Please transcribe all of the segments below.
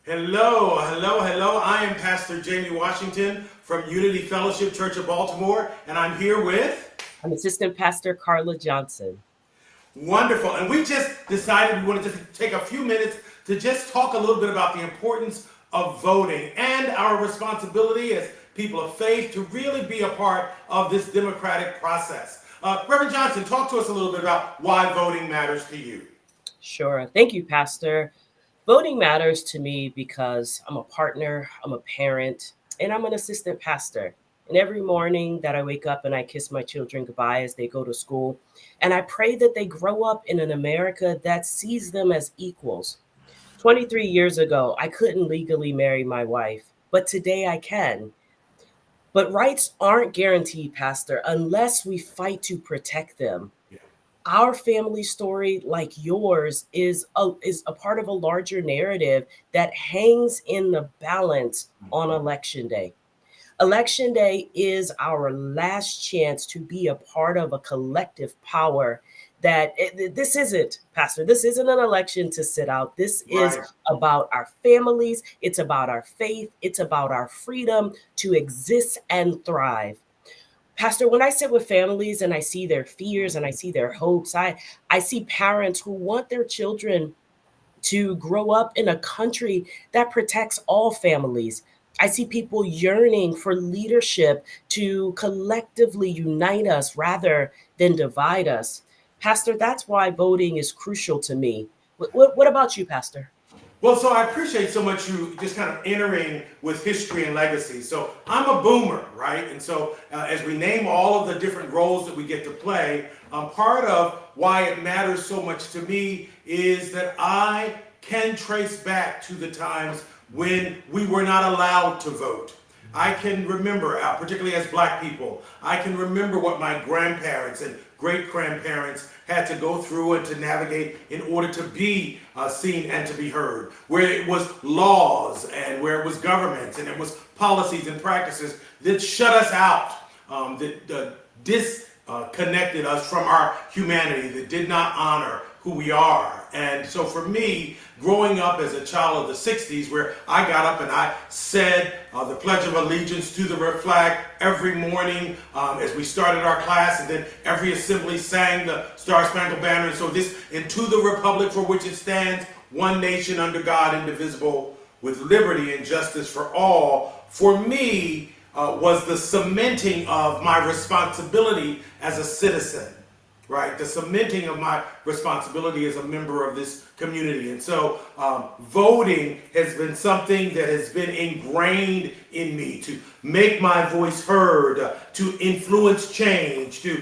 Hello, hello, hello. I am Pastor Jamie Washington from Unity Fellowship Church of Baltimore, and I'm here with I'm Assistant Pastor Carla Johnson. wonderful. And we just decided we wanted to take a few minutes to just talk a little bit about the importance of voting and our responsibility as people of faith to really be a part of this democratic process. Reverend Johnson, talk to us a little bit about why voting matters to you. Sure. Thank you, Pastor. Voting matters to me because I'm a partner, I'm a parent, and I'm an assistant pastor. And every morning that I wake up and I kiss my children goodbye as they go to school, and I pray that they grow up in an America that sees them as equals. 23 years ago, I couldn't legally marry my wife, but today I can. But rights aren't guaranteed, Pastor, unless we fight to protect them. Our family story, like yours, is a part of a larger narrative that hangs in the balance on election day. Election day is our last chance to be a part of a collective power this isn't, Pastor, this isn't an election to sit out. This is Right. about our families. It's about our faith. It's about our freedom to exist and thrive. Pastor, when I sit with families and I see their fears and I see their hopes, I see parents who want their children to grow up in a country that protects all families. I see people yearning for leadership to collectively unite us rather than divide us. Pastor, that's why voting is crucial to me. What about you, Pastor? Well, so I appreciate so much you just kind of entering with history and legacy. So I'm a boomer, right? And so as we name all of the different roles that we get to play, part of why it matters so much to me is that I can trace back to the times when we were not allowed to vote. I can remember, particularly as black people, I can remember what my grandparents and great grandparents had to go through and to navigate in order to be seen and to be heard. Where it was laws and where it was governments and it was policies and practices that shut us out, that disconnected us from our humanity, that did not honor who we are. And so for me, growing up as a child of the 60s, where I got up and I said the Pledge of Allegiance to the red flag every morning as we started our class, and then every assembly sang the Star Spangled Banner. And so this, and to the republic for which it stands, one nation under God, indivisible, with liberty and justice for all, for me, was the cementing of my responsibility as a citizen. Right, the cementing of my responsibility as a member of this community. And so voting has been something that has been ingrained in me to make my voice heard, to influence change, to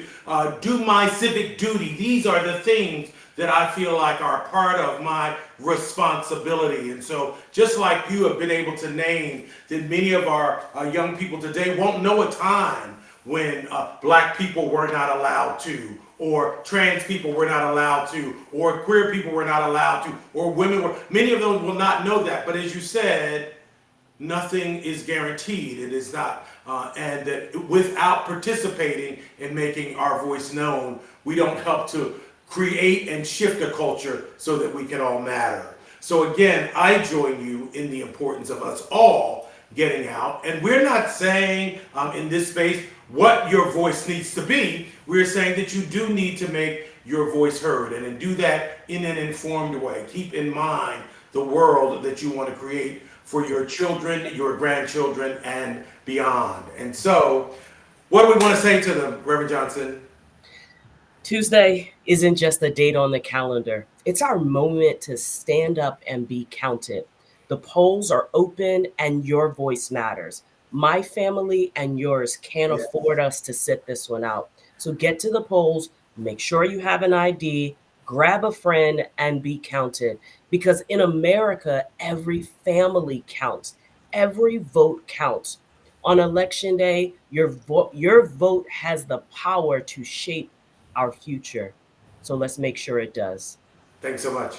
do my civic duty. These are the things that I feel like are part of my responsibility. And so just like you have been able to name, that many of our young people today won't know a time when black people were not allowed to, or trans people were not allowed to, or queer people were not allowed to, or women were. Many of them will not know that. But as you said, nothing is guaranteed. It is not. And that without participating in making our voice known, we don't help to create and shift a culture so that we can all matter. So again, I join you in the importance of us all getting out. And we're not saying in this space what your voice needs to be. We're saying that you do need to make your voice heard, and do that in an informed way. Keep in mind the world that you want to create for your children, your grandchildren, and beyond. And so, what do we want to say to them, Reverend Johnson? Tuesday isn't just a date on the calendar. It's our moment to stand up and be counted. The polls are open and your voice matters. My family and yours can't Yeah. afford us to sit this one out. So get to the polls, make sure you have an ID, grab a friend, and be counted. Because in America, every family counts, every vote counts. On election day, your vote has the power to shape our future. So let's make sure it does. Thanks so much.